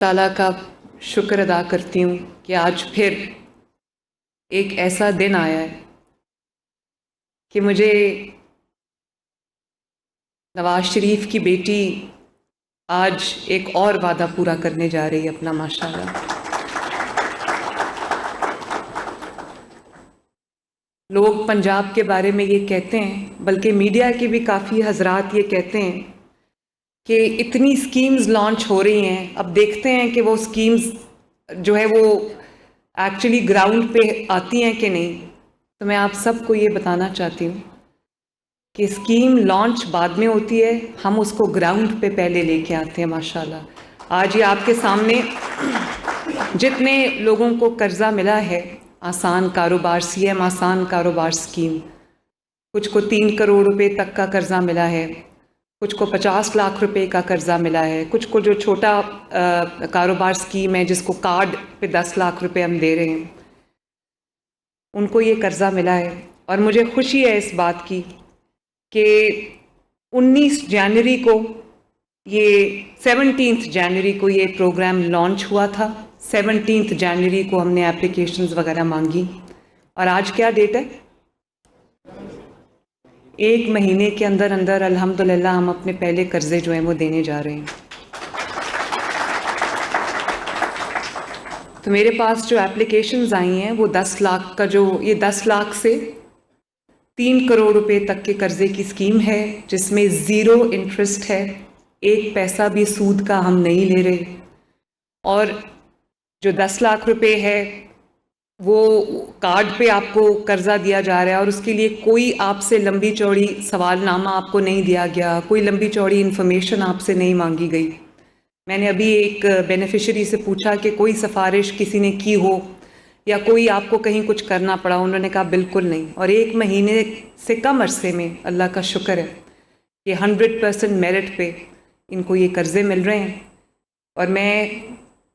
ताला का शुक्र अदा करती हूँ कि आज फिर एक ऐसा दिन आया है कि मुझे नवाज शरीफ की बेटी आज एक और वादा पूरा करने जा रही है अपना, माशाल्लाह। लोग पंजाब के बारे में ये कहते हैं, बल्कि मीडिया के भी काफ़ी हजरात ये कहते हैं कि इतनी स्कीम्स लॉन्च हो रही हैं, अब देखते हैं कि वो स्कीम्स जो है वो एक्चुअली ग्राउंड पे आती हैं कि नहीं। तो मैं आप सबको ये बताना चाहती हूँ कि स्कीम लॉन्च बाद में होती है, हम उसको ग्राउंड पे पहले लेके आते हैं, माशाल्लाह। आज ये आपके सामने जितने लोगों को कर्जा मिला है, आसान कारोबार, सीएम आसान कारोबार स्कीम, कुछ को 3 करोड़ रुपए तक का कर्जा मिला है, कुछ को 50 लाख रुपए का कर्जा मिला है, कुछ को जो छोटा कारोबार स्कीम है जिसको कार्ड पे 10 लाख रुपए हम दे रहे हैं, उनको ये कर्जा मिला है। और मुझे खुशी है इस बात की कि 19 जनवरी को ये 17 जनवरी को ये प्रोग्राम लॉन्च हुआ था। 17 जनवरी को हमने एप्लीकेशंस वगैरह मांगी और आज क्या डेट है? 1 महीने के अंदर अंदर अल्हम्दुलिल्लाह हम अपने पहले कर्जे जो हैं वो देने जा रहे हैं। तो मेरे पास जो एप्लीकेशंस आई हैं वो 10 लाख का, जो ये 10 लाख से 3 करोड़ रुपए तक के कर्जे की स्कीम है जिसमें ज़ीरो इंटरेस्ट है, 1 पैसा भी सूद का हम नहीं ले रहे। और जो 10 लाख रुपए है वो कार्ड पे आपको कर्जा दिया जा रहा है और उसके लिए कोई आपसे लंबी चौड़ी सवालनामा आपको नहीं दिया गया, कोई लंबी चौड़ी इन्फॉर्मेशन आपसे नहीं मांगी गई। मैंने अभी एक बेनिफिशरी से पूछा कि कोई सिफारिश किसी ने की हो या कोई आपको कहीं कुछ करना पड़ा, उन्होंने कहा बिल्कुल नहीं। और 1 महीने से कम अरसे में अल्लाह का शुक्र है कि 100% मेरिट पे इनको ये कर्ज़े मिल रहे हैं। और मैं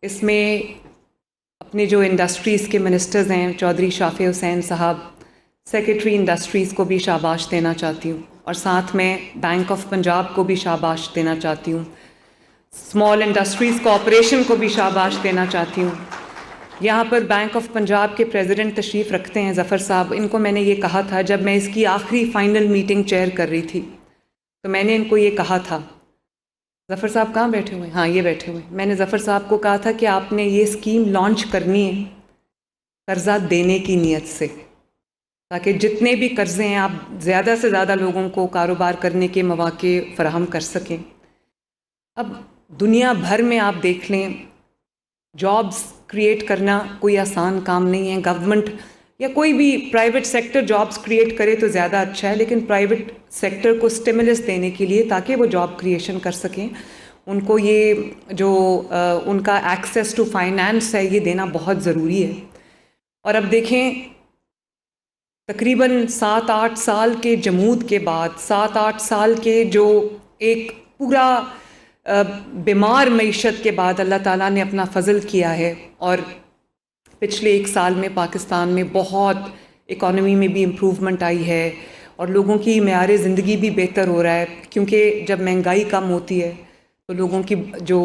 इसमें अपने जो इंडस्ट्रीज़ के मिनिस्टर्स हैं, चौधरी शाफे हुसैन साहब, सेक्रेटरी इंडस्ट्रीज़ को भी शाबाश देना चाहती हूँ और साथ में बैंक ऑफ पंजाब को भी शाबाश देना चाहती हूँ, स्मॉल इंडस्ट्रीज़ कॉरपोरेशन को भी शाबाश देना चाहती हूँ। यहाँ पर बैंक ऑफ पंजाब के प्रेसिडेंट तशरीफ़ रखते हैं ज़फ़र साहब, इनको मैंने ये कहा था जब मैं इसकी आखिरी फ़ाइनल मीटिंग चेयर कर रही थी, तो मैंने इनको ये कहा था, ज़फ़र साहब कहाँ बैठे हुए हैं? हाँ, ये बैठे हुए हैं। मैंने ज़फ़र साहब को कहा था कि आपने ये स्कीम लॉन्च करनी है कर्ज़ा देने की नीयत से, ताकि जितने भी कर्ज़े हैं आप ज़्यादा से ज़्यादा लोगों को कारोबार करने के मौके फ़राहम कर सकें। अब दुनिया भर में आप देख लें, जॉब्स क्रिएट करना कोई आसान काम नहीं है। गवर्नमेंट या कोई भी प्राइवेट सेक्टर जॉब्स क्रिएट करे तो ज़्यादा अच्छा है, लेकिन प्राइवेट सेक्टर को स्टिमुलस देने के लिए ताकि वो जॉब क्रिएशन कर सकें, उनको ये जो उनका एक्सेस टू फाइनेंस है ये देना बहुत ज़रूरी है। और अब देखें, तकरीबन 7-8 साल के जमूद के बाद, 7-8 साल के जो एक पूरा बीमार मईशत के बाद अल्लाह ताला ने अपना फ़ज़ल किया है और पिछले 1 साल में पाकिस्तान में बहुत इकॉनमी में भी इम्प्रूवमेंट आई है और लोगों की मेयार ज़िंदगी भी बेहतर हो रहा है, क्योंकि जब महंगाई कम होती है तो लोगों की जो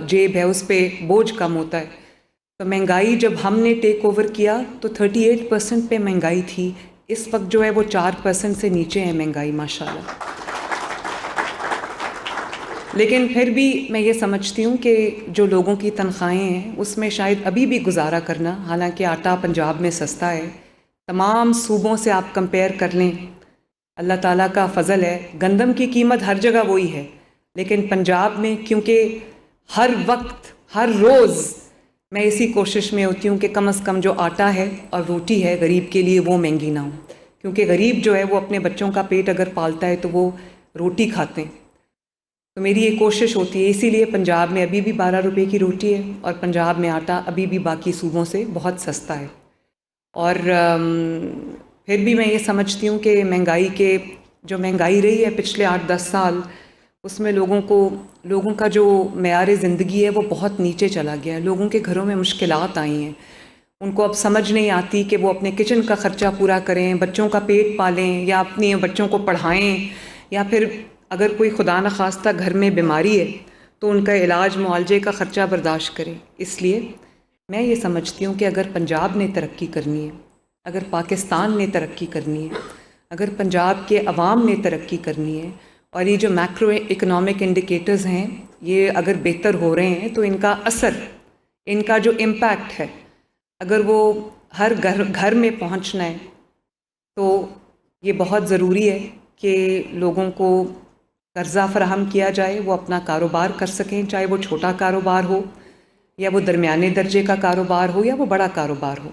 जेब है उस पर बोझ कम होता है। तो महंगाई जब हमने टेक ओवर किया तो 38% पे महंगाई थी, इस वक्त जो है वो 4% से नीचे है महंगाई, माशाल्लाह। लेकिन फिर भी मैं ये समझती हूँ कि जो लोगों की तनख्वाहें हैं उसमें शायद अभी भी गुजारा करना, हालांकि आटा पंजाब में सस्ता है, तमाम सूबों से आप कंपेयर कर लें, अल्लाह ताला का फ़ज़ल है। गंदम की कीमत हर जगह वही है, लेकिन पंजाब में क्योंकि हर वक्त हर रोज़ मैं इसी कोशिश में होती हूँ कि कम से कम जो आटा है और रोटी है गरीब के लिए वो महंगी ना हो, क्योंकि गरीब जो है वो अपने बच्चों का पेट अगर पालता है तो वो रोटी खाते हैं। तो मेरी ये कोशिश होती है, इसीलिए पंजाब में अभी भी 12 रुपए की रोटी है और पंजाब में आटा अभी भी बाकी सूबों से बहुत सस्ता है। और फिर भी मैं ये समझती हूँ कि जो महंगाई रही है पिछले 8-10 साल, उसमें लोगों का जो मेयार ज़िंदगी है वो बहुत नीचे चला गया है। लोगों के घरों में मुश्किलात आई हैं, उनको अब समझ नहीं आती कि वो अपने किचन का ख़र्चा पूरा करें, बच्चों का पेट पालें या अपने बच्चों को पढ़ाएं, या फिर अगर कोई खुदा न खास्ता घर में बीमारी है तो उनका इलाज मुआवजे का ख़र्चा बर्दाश्त करें। इसलिए मैं ये समझती हूँ कि अगर पंजाब ने तरक्की करनी है, अगर पाकिस्तान ने तरक्की करनी है, अगर पंजाब के अवाम ने तरक्की करनी है और ये जो मैक्रो इकोनॉमिक इंडिकेटर्स हैं ये अगर बेहतर हो रहे हैं, तो इनका असर, इनका जो इम्पैक्ट है, अगर वो हर घर में पहुंचना है, तो ये बहुत ज़रूरी है कि लोगों को कर्ज़ा फराहम किया जाए, वो अपना कारोबार कर सकें, चाहे वो छोटा कारोबार हो या वो दरमियाने दर्जे का कारोबार हो या वो बड़ा कारोबार हो।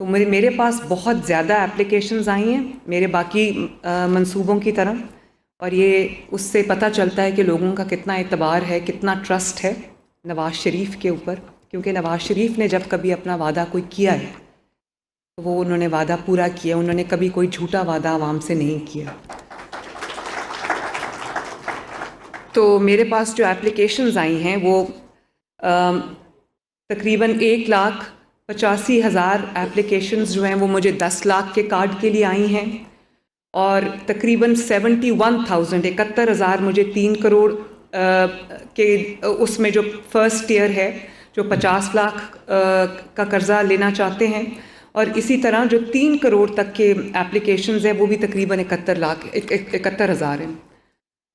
तो मेरे पास बहुत ज़्यादा एप्लीकेशंस आई हैं मेरे बाकी मंसूबों की तरह, और ये उससे पता चलता है कि लोगों का कितना एतबार है, कितना ट्रस्ट है नवाज़ शरीफ के ऊपर, क्योंकि नवाज़ शरीफ ने जब कभी अपना वादा कोई किया है तो वो उन्होंने वादा पूरा किया, उन्होंने कभी कोई झूठा वादा आवाम से नहीं किया। तो मेरे पास जो एप्लीकेशंस आई हैं वो तकरीबन 1,85,000 एप्लीकेशंस जो हैं वो मुझे 10 लाख के कार्ड के लिए आई हैं, और तकरीबन 71,000 मुझे 3 करोड़ के उसमें जो फर्स्ट ईयर है जो 50 लाख का कर्ज़ा लेना चाहते हैं, और इसी तरह जो 3 करोड़ तक के एप्लीकेशंस हैं वो भी तकरीबन 71,000 हैं।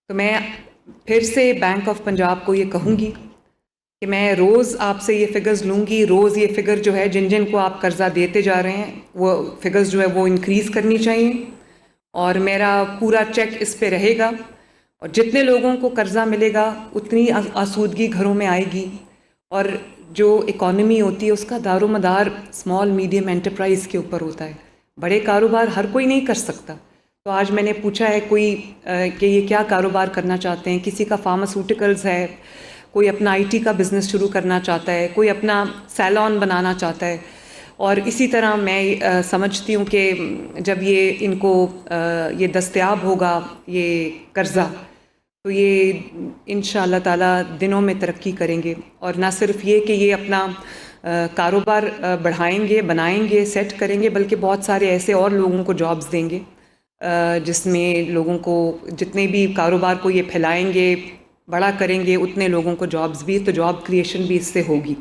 तो मैं फिर से बैंक ऑफ पंजाब को ये कहूँगी कि मैं रोज़ आपसे ये फ़िगर्स लूँगी, रोज़ ये फ़िगर जो है जिन को आप कर्ज़ा देते जा रहे हैं वो फ़िगर्स जो है वो इंक्रीज़ करनी चाहिए, और मेरा पूरा चेक इस पे रहेगा, और जितने लोगों को कर्ज़ा मिलेगा उतनी आसूदगी घरों में आएगी, और जो इकॉनमी होती है उसका दारोमदार स्मॉल मीडियम एंटरप्राइज़ के ऊपर होता है। बड़े कारोबार हर कोई नहीं कर सकता। तो आज मैंने पूछा है कोई कि ये क्या कारोबार करना चाहते हैं, किसी का फार्मास्यूटिकल्स है, कोई अपना IT का बिज़नेस शुरू करना चाहता है, कोई अपना सैलून बनाना चाहता है, और इसी तरह मैं समझती हूँ कि जब ये इनको ये दस्तयाब होगा ये कर्ज़ा, तो ये इंशाअल्लाह ताला दिनों में तरक्की करेंगे, और ना सिर्फ ये कि ये अपना कारोबार बढ़ाएंगे, बनाएंगे, सेट करेंगे, बल्कि बहुत सारे ऐसे और लोगों को जॉब्स देंगे, जिसमें लोगों को जितने भी कारोबार को ये फैलाएंगे, बड़ा करेंगे, उतने लोगों को जॉब्स भी, तो जॉब क्रिएशन भी इससे होगी।